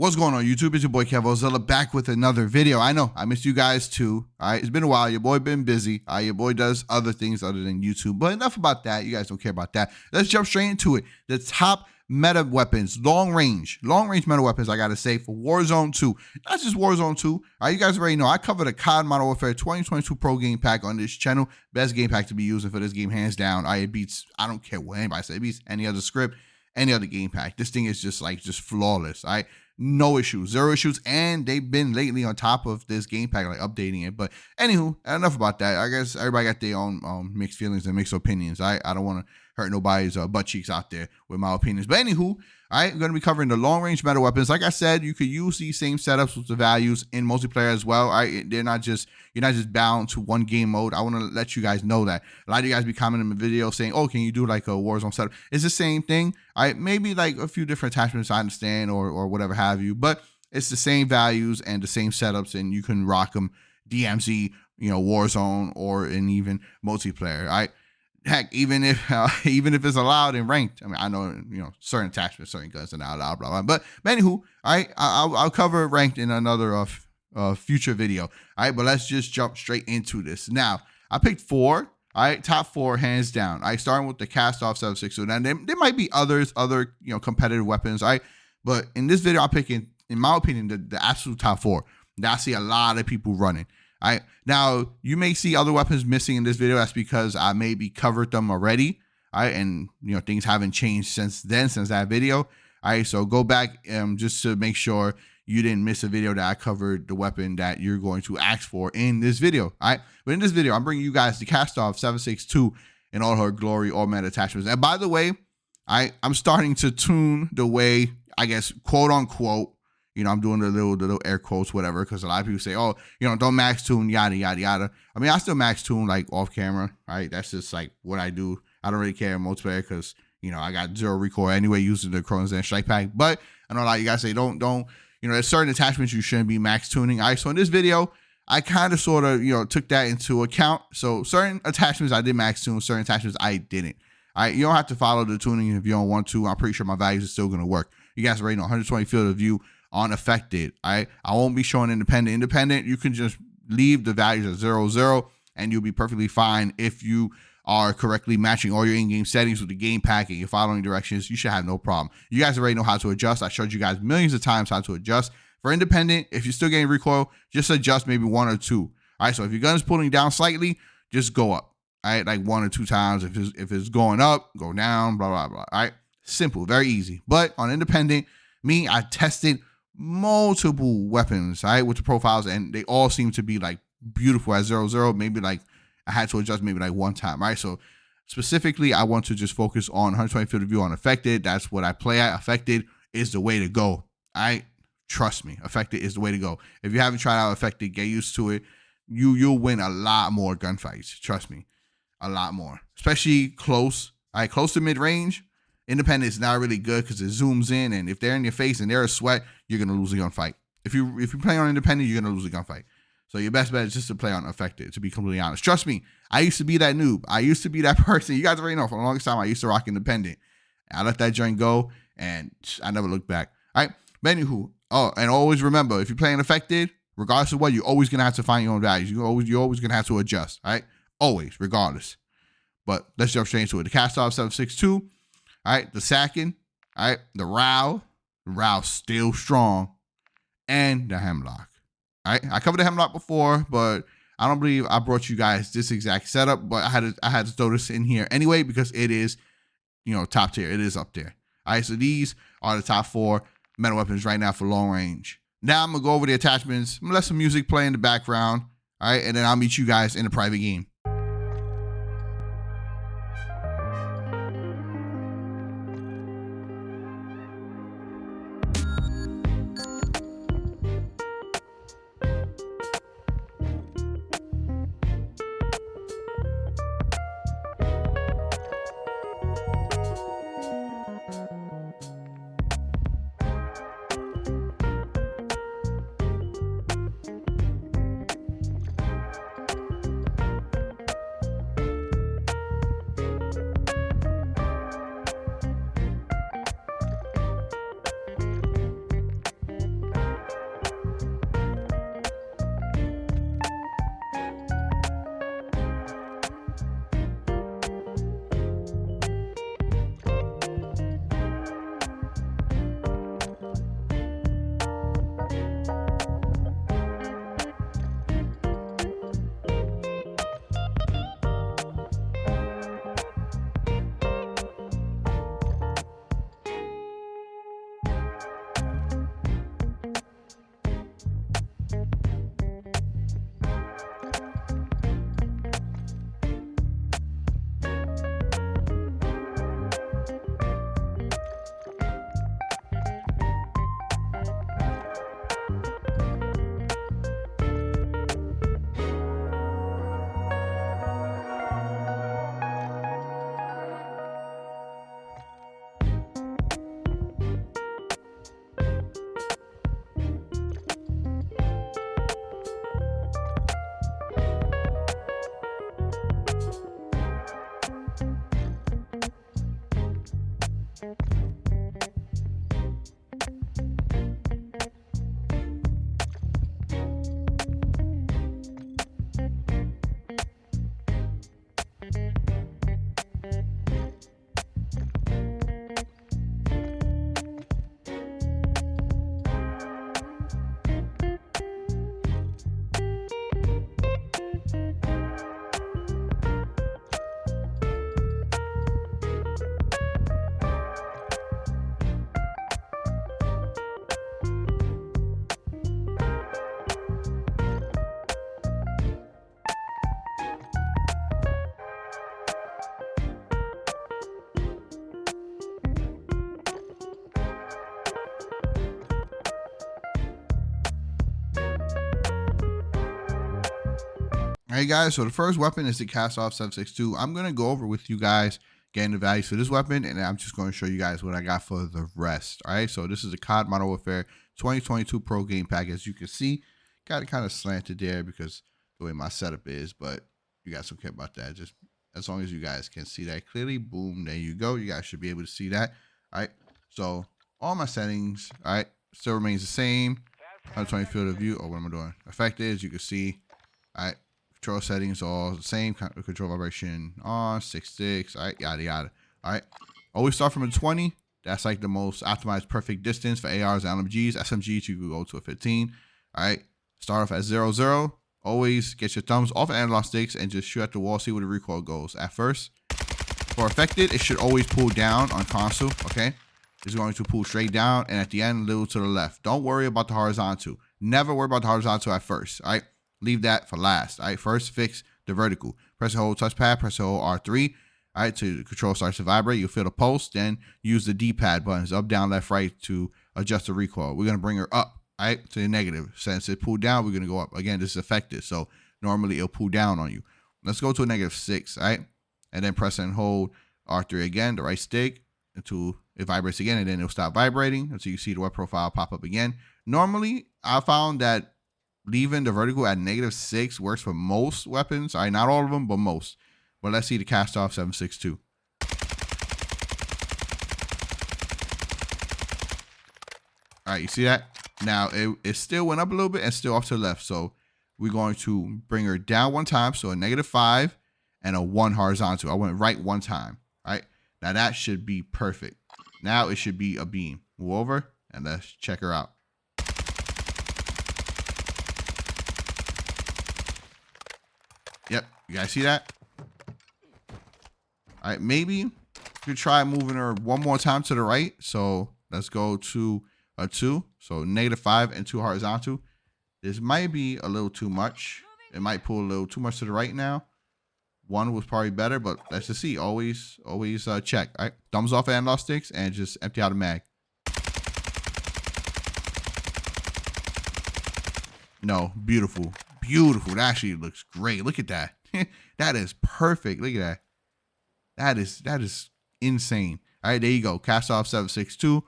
What's going on, YouTube? It's your boy kevOzilla back with another video. I know I missed you guys too. All right, it's been a while. Your boy been busy. Your boy does other things other than YouTube. But enough about that. You guys don't care about that. Let's jump straight into it. The top meta weapons, long range meta weapons. I gotta say for Warzone 2, not just Warzone 2. All right, you guys already know I covered a COD Modern Warfare 2022 Pro game pack on this channel. Best game pack to be using for this game, hands down. It beats. I don't care what anybody says. It beats any other script, any other game pack. This thing is just flawless. All right. No issues, zero issues, and they've been lately on top of this game pack, like updating it. But anywho, enough about that. I guess everybody got their own mixed feelings and mixed opinions. I don't want to hurt nobody's butt cheeks out there with my opinions. But anywho, I'm going to be covering the long range meta weapons. Like I said, you could use these same setups with the values in multiplayer as well. You're not just bound to one game mode. I want to let you guys know that. A lot of you guys be commenting in the video saying, "Oh, can you do like a Warzone setup?" It's the same thing. Maybe like a few different attachments, I understand, or whatever have you, but it's the same values and the same setups, and you can rock them DMZ, Warzone, or in even multiplayer. Heck, even if it's allowed in ranked. I mean, I know certain attachments, certain guns are not allowed, blah blah. But anywho, I'll cover ranked in another future video. But let's just jump straight into this. Now, I picked 4. Top 4 hands down. Starting with the cast off 7.62. Now there might be other competitive weapons. But in this video, I'm picking, in my opinion, the absolute top 4 that I see a lot of people running. Now, you may see other weapons missing in this video. That's because I maybe covered them already. And things haven't changed since that video. So go back just to make sure you didn't miss a video that I covered the weapon that you're going to ask for in this video. But in this video, I'm bringing you guys the cast off 7.62 in all her glory, all meta attachments. And by the way, I'm starting to tune the way, I guess, quote unquote, I'm doing the little air quotes, whatever, because a lot of people say, "Oh, don't max tune, yada, yada, yada." I mean, I still max tune like off camera, That's just like what I do. I don't really care in multiplayer because, I got 0 recoil anyway using the Cronus Zen Strikepack. But I know a lot of you guys say, don't, there's certain attachments you shouldn't be max tuning. So in this video, I kind of sort of, took that into account. So certain attachments I did max tune, certain attachments I didn't. You don't have to follow the tuning if you don't want to. I'm pretty sure my values are still going to work. You guys already know 120 field of view on affected. I won't be showing independent. Independent, you can just leave the values at 0, 0, and you'll be perfectly fine if you are correctly matching all your in-game settings with the game pack and you're following directions. You should have no problem. You guys already know how to adjust. I showed you guys millions of times how to adjust. For independent, if you're still getting recoil, just adjust maybe 1 or 2. So if your gun is pulling down slightly, just go up. Like 1 or 2 times. If it's going up, go down, blah, blah, blah. Simple, very easy. But on independent, I tested multiple weapons, with the profiles, and they all seem to be like beautiful at 0, 0. Maybe like I had to adjust maybe like 1 time, So specifically, I want to just focus on 120 field of view on affected. That's what I play at. Affected is the way to go. Trust me, affected is the way to go. If you haven't tried out affected, get used to it. You'll win a lot more gunfights. Trust me, a lot more, especially close. Close to mid range. Independent is not really good because it zooms in, and if they're in your face and they're a sweat, you're gonna lose a gunfight. If you play on independent, you're gonna lose a gunfight. So your best bet is just to play on affected, to be completely honest. Trust me, I used to be that noob. I used to be that person. You guys already know for the longest time I used to rock independent. I let that joint go, and I never looked back. But anywho, and always remember, if you're playing affected, regardless of what, you're always gonna have to find your own values. You're always gonna have to adjust. Always, regardless. But let's jump straight into it. The cast off 7.62. The sacking, the row still strong, and the hemlock. I covered the hemlock before, but I don't believe I brought you guys this exact setup, but I had to throw this in here anyway because it is, top tier. It is up there. So these are the top 4 meta weapons right now for long range. Now I'm gonna go over the attachments. I'm gonna let some music play in the background, and then I'll meet you guys in a private game. All right, guys, so the first weapon is the Cast Off 762. I'm going to go over with you guys getting the values for this weapon, and I'm just going to show you guys what I got for the rest. All right, so this is the COD Modern Warfare 2022 Pro Game Pack. As you can see, got it kind of slanted there because the way my setup is, but you guys don't care about that. Just as long as you guys can see that clearly, boom, there you go. You guys should be able to see that. All right, so all my settings, all right, still remains the same. 120 field of view. Oh, what am I doing? Effect is, you can see, all right, control settings all the same. Control vibration on 6.6. All right, yada yada. All right, always start from a 20. That's like the most optimized perfect distance for ARs and LMGs. SMGs, you can go to a 15. All right, start off at 0-0. Always get your thumbs off of analog sticks and just shoot at the wall, see where the recoil goes. At first, for affected, it should always pull down on console. Okay, it's going to pull straight down, and at the end, a little to the left. Don't worry about the horizontal. Never worry about the horizontal at first. All right, leave that for last. All right, first fix the vertical. Press and hold touchpad, press and hold R3. All right, till the control starts to vibrate, you'll feel the pulse. Then use the D-pad buttons, up, down, left, right, to adjust the recoil. We're going to bring her up, all right, to the negative. Since it pulled down, we're going to go up. Again, this is affected, so normally it'll pull down on you. Let's go to a -6, all right? And then press and hold R3 again, the right stick, until it vibrates again, and then it'll stop vibrating until you see the web profile pop up again. Normally, I found that leaving the vertical at -6 works for most weapons. All right, not all of them, but most. But let's see the Cast Off 762. All right, you see that? Now, it still went up a little bit and still off to the left. So we're going to bring her down one time. So a -5 and a 1 horizontal. I went right one time. All right, now that should be perfect. Now it should be a beam. Move over and let's check her out. Yep, you guys see that? All right, maybe you could try moving her one more time to the right. So let's go to a 2. So -5 and 2 horizontal. This might be a little too much. It might pull a little too much to the right now. 1 was probably better, but let's just see. Always check. All right, thumbs off analog sticks and just empty out a mag. No, beautiful, beautiful. That actually looks great. Look at that. That is perfect. Look at that. That is insane. All right, there you go. Cast Off 762.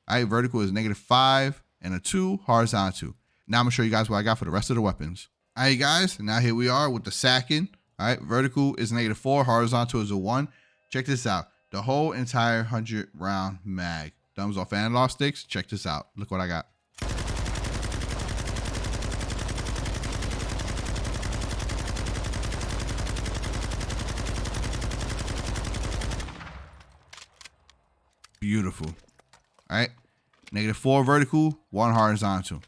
All right, vertical is -5 and a 2 horizontal. Now I'm gonna show you guys what I got for the rest of the weapons. All right, guys. Now here we are with the sacking. All right, vertical is -4, horizontal is a 1. Check this out. The whole entire 100-round mag. Thumbs off analog sticks. Check this out. Look what I got. Beautiful. All right, -4 vertical, 1 horizontal.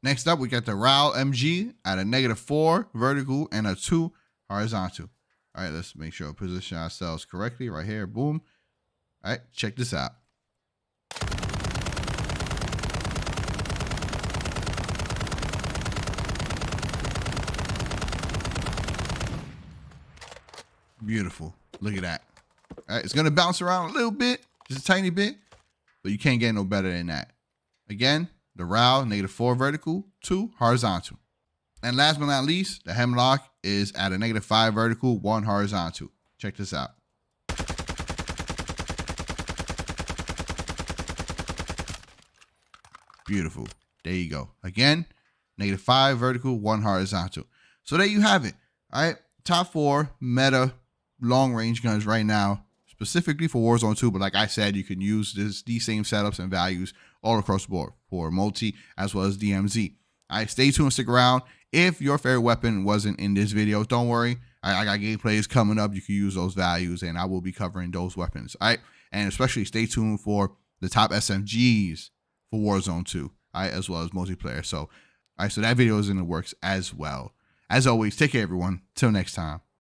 Next up, we got the RAL MG at a -4 vertical and a 2 horizontal. All right, let's make sure we position ourselves correctly right here. Boom. All right, check this out. Beautiful. Look at that. All right, it's going to bounce around a little bit, just a tiny bit, but you can't get no better than that. Again, the RAL, -4 vertical, 2 horizontal. And last but not least, the Hemlock is at a -5 vertical, 1 horizontal. Check this out. Beautiful. There you go. Again, -5 vertical, 1 horizontal. So there you have it. All right, top 4 meta long range guns right now, specifically for Warzone 2. But like I said, you can use these same setups and values all across the board for multi as well as DMZ. All right, stay tuned, stick around. If your favorite weapon wasn't in this video, don't worry. I got gameplays coming up. You can use those values, and I will be covering those weapons. All right, and especially stay tuned for the top SMGs for Warzone 2, all right, as well as multiplayer. So, all right, so that video is in the works as well. As always, take care, everyone. Till next time.